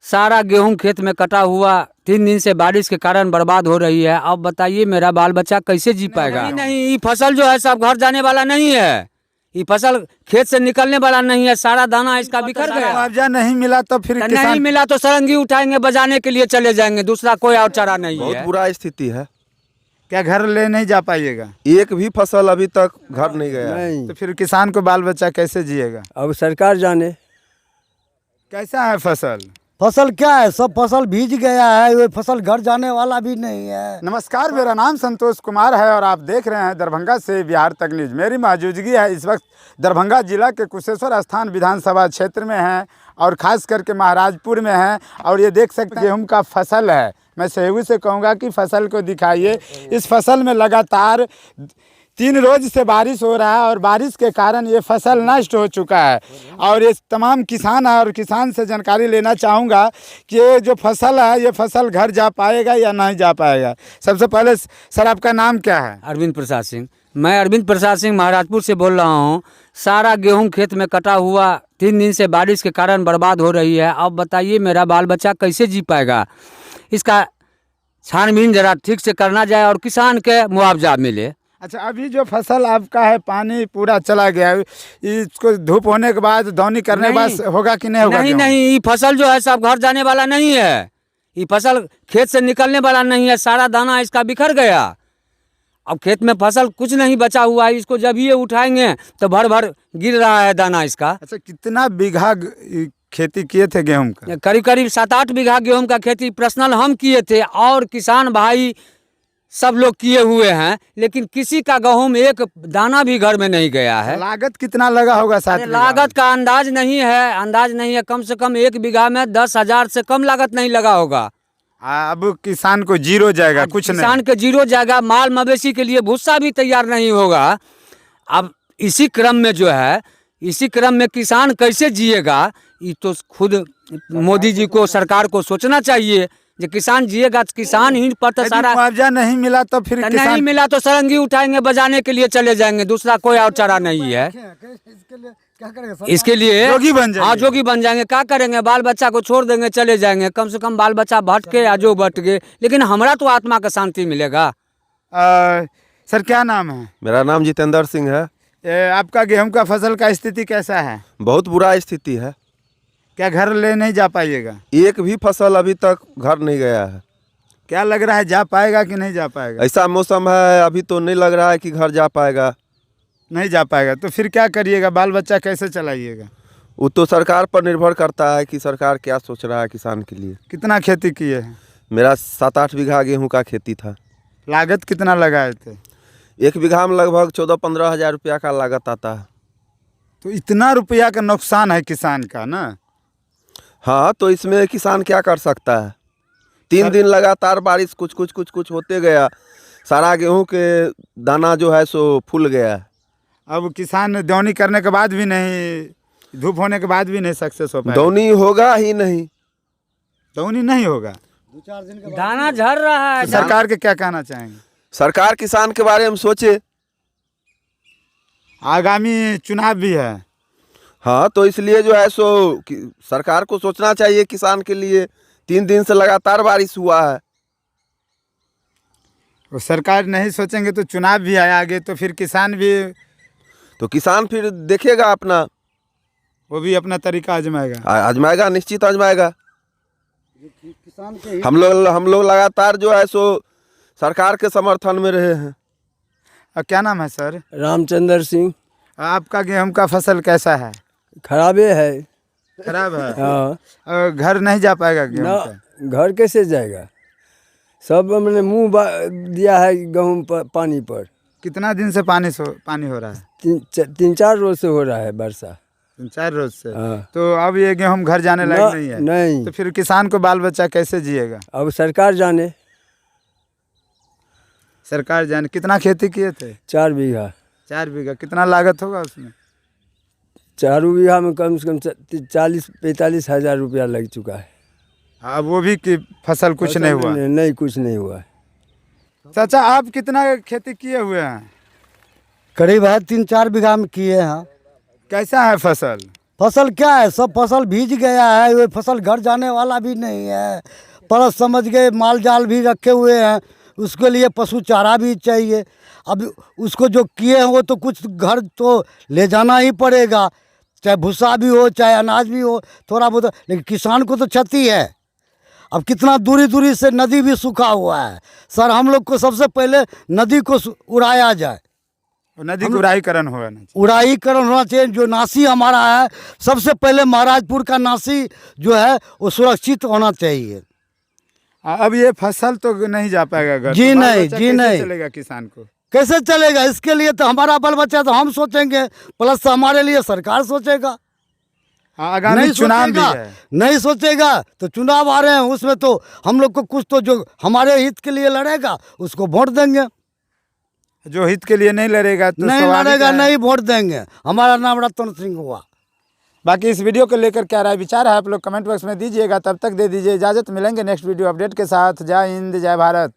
सारा गेहूं खेत में कटा हुआ 3 दिन से बारिश के कारण बर्बाद हो रही है। अब बताइए मेरा बाल बच्चा कैसे जी पाएगा? नहीं, ये फसल जो है सब घर जाने वाला नहीं है। ये फसल खेत से निकलने वाला नहीं है। सारा दाना इसका बिखर गया। मुआवजा नहीं मिला तो फिर नहीं मिला तो सरंगी उठाएंगे, बजाने के लिए चले जाएंगे। दूसरा कोई और चारा नहीं है। बहुत बुरा स्थिति है। क्या घर ले नहीं जा पाइएगा? एक भी फसल अभी तक घर नहीं गया है। तो फिर किसान को बाल बच्चा कैसे जिएगा? अब सरकार जाने। कैसा है फसल? फसल क्या है, सब फसल भीज गया है, वो फसल घर जाने वाला भी नहीं है। नमस्कार, मेरा नाम संतोष कुमार है और आप देख रहे हैं दरभंगा से बिहार तक न्यूज। मेरी मौजूदगी है इस वक्त दरभंगा जिला के कुशेश्वर स्थान विधानसभा क्षेत्र में है और ख़ास करके महाराजपुर में है। और ये देख सकते हैं गेहूं का फसल है। मैं सहयोगी से कहूँगा कि फसल को दिखाइए। इस फसल में लगातार 3 रोज से बारिश हो रहा है और बारिश के कारण ये फसल नष्ट हो चुका है। और ये तमाम किसान है और किसान से जानकारी लेना चाहूँगा कि ये जो फसल है ये फसल घर जा पाएगा या नहीं जा पाएगा। सबसे पहले सर, आपका नाम क्या है? अरविंद प्रसाद सिंह। मैं अरविंद प्रसाद सिंह महाराजपुर से बोल रहा हूँ। सारा गेहूं खेत में कटा हुआ 3 दिन से बारिश के कारण बर्बाद हो रही है। अब बताइए मेरा बाल बच्चा कैसे जी पाएगा? इसका छानबीन जरा ठीक से करना जाए और किसान के मुआवजा मिले। अच्छा, अभी जो फसल आपका है पानी पूरा चला गया है, इसको धूप होने के बाद दौनी करने के बाद होगा कि नहीं होगा? नहीं, ये फसल जो है सब घर जाने वाला नहीं है। ये फसल खेत से निकलने वाला नहीं है। सारा दाना इसका बिखर गया। अब खेत में फसल कुछ नहीं बचा हुआ है। इसको जब ये उठाएंगे तो भर भर गिर रहा है दाना इसका। अच्छा, कितना बीघा खेती किए थे गेहूं का? करीब 7-8 बीघा गेहूं का खेती पर्सनल हम किए थे और किसान भाई सब लोग किए हुए हैं। लेकिन किसी का गेहूं एक दाना भी घर में नहीं गया है। लागत कितना लगा होगा? 7 लागत का अंदाज नहीं है। कम से कम 1 बीघा में 10,000 से कम लागत नहीं लगा होगा। अब किसान को जीरो जाएगा, कुछ नहीं। किसान के जीरो जाएगा। माल मवेशी के लिए भूसा भी तैयार नहीं होगा। अब इसी क्रम में किसान कैसे जिएगा? ये तो खुद मोदी जी को, सरकार को सोचना चाहिए। जो किसान जिएगा, किसान ही पर तो सारा। मुआवजा नहीं मिला तो फिर नहीं मिला तो सरंगी उठाएंगे, बजाने के लिए चले जाएंगे। दूसरा कोई और चारा नहीं है। इसके लिए जोगी बन जाएंगे। हाँ, जोगी बन जाएंगे। क्या करेंगे? बाल बच्चा को छोड़ देंगे, चले जाएंगे। कम से कम बाल बच्चा भटके या जो भटके, लेकिन हमारा तो आत्मा का शांति मिलेगा। सर, क्या नाम है? मेरा नाम जितेंद्र सिंह है। आपका गेहूं का फसल का स्थिति कैसा है? बहुत बुरा स्थिति है। क्या घर ले नहीं जा पाइएगा? एक भी फसल अभी तक घर नहीं गया है। क्या लग रहा है, जा पाएगा कि नहीं जा पाएगा? ऐसा मौसम है, अभी तो नहीं लग रहा है कि घर जा पाएगा। नहीं जा पाएगा तो फिर क्या करिएगा? बाल बच्चा कैसे चलाइएगा? वो तो सरकार पर निर्भर करता है कि सरकार क्या सोच रहा है किसान के लिए। कितना खेती किए हैं? मेरा 7-8 बीघा गेहूं का खेती था। लागत कितना लगाए थे? 1 बीघा में लगभग 14-15 हज़ार रुपया का लागत आता है। तो इतना रुपया का नुकसान है किसान का ना? हाँ, तो इसमें किसान क्या कर सकता है? 3 दिन लगातार बारिश कुछ होते गया। सारा गेहूं के दाना जो है सो फूल गया है। अब किसान दौनी करने के बाद भी नहीं, धूप होने के बाद भी नहीं सक्सेस हो पाएगा। दौनी होगा ही नहीं। दौनी नहीं होगा, दाना झड़ रहा है। तो सरकार के क्या कहना चाहेंगे? सरकार किसान के बारे में सोचे। आगामी चुनाव भी है। हाँ, तो इसलिए जो है सो सरकार को सोचना चाहिए किसान के लिए। 3 दिन से लगातार बारिश हुआ है। और सरकार नहीं सोचेंगे तो चुनाव भी आया आगे, तो फिर किसान भी, तो किसान फिर देखेगा अपना, वो भी अपना तरीका आजमाएगा। आजमाएगा, निश्चित आजमाएगा। हम लोग लगातार जो है सो सरकार के समर्थन में रहे हैं। क्या नाम है सर? रामचंद्र सिंह। आपका गेहूं का फसल कैसा है? खराबे है। खराब है? हाँ। घर नहीं जा पाएगा गेहूं ना, का? घर कैसे जाएगा? सब हमने मुंह दिया है गेहूं पर, पानी पर। कितना दिन से पानी हो रहा है? 3-4 रोज से हो रहा है वर्षा। 3-4 रोज से। हाँ। तो अब ये गेहूं घर जाने लायक नहीं है? नहीं। तो फिर किसान को बाल बच्चा कैसे जिएगा? अब सरकार जाने। सरकार जाने। कितना खेती किए थे? 4 बीघा। 4 बीघा। कितना लागत होगा उसमें? 4 बीघा में कम से कम 40-45 हज़ार रुपया लग चुका है। हाँ, वो भी कि फसल कुछ नहीं हुआ? नहीं, कुछ नहीं हुआ। चाचा, आप कितना खेती किए हुए हैं? करीब है 3-4 बीघा में किए हैं। कैसा है फसल? फसल क्या है, सब फसल भीज गया है, वो फसल घर जाने वाला भी नहीं है। परस समझ गए, माल जाल भी रखे हुए हैं, उसके लिए पशु चारा भी चाहिए। अब उसको जो किए हैं वो तो कुछ घर तो ले जाना ही पड़ेगा, चाहे भूसा भी हो चाहे अनाज भी हो थोड़ा बहुत, लेकिन किसान को तो क्षति है। अब कितना दूरी दूरी से नदी भी सूखा हुआ है। सर हम लोग को सबसे पहले नदी को उड़ाया जाए, नदी का उड़ाईकरण होना चाहिए। उड़ाईकरण होना चाहिए। जो नासी हमारा है, सबसे पहले महाराजपुर का नासी जो है वो सुरक्षित होना चाहिए। अब ये फसल तो नहीं जा पाएगा घर, जी तो बाल नहीं, बच्चा जी कैसे नहीं। चलेगा किसान को? कैसे चलेगा? इसके लिए तो हमारा बाल बच्चा तो हम सोचेंगे, प्लस हमारे लिए सरकार सोचेगा। आगामी नहीं चुनाव भी सोचेगा, है। नहीं सोचेगा तो चुनाव आ रहे हैं, उसमें तो हम लोग को कुछ तो जो हमारे हित के लिए लड़ेगा उसको वोट देंगे, जो हित के लिए नहीं लड़ेगा तो नहीं स्वाभाविक लड़ेगा है। नहीं वोट देंगे। हमारा नाम रतन सिंह हुआ। बाकी इस वीडियो को लेकर क्या राय विचार है आप लोग कमेंट बॉक्स में दीजिएगा। तब तक दे दीजिए इजाज़त, मिलेंगे नेक्स्ट वीडियो अपडेट के साथ। जय हिंद, जय भारत।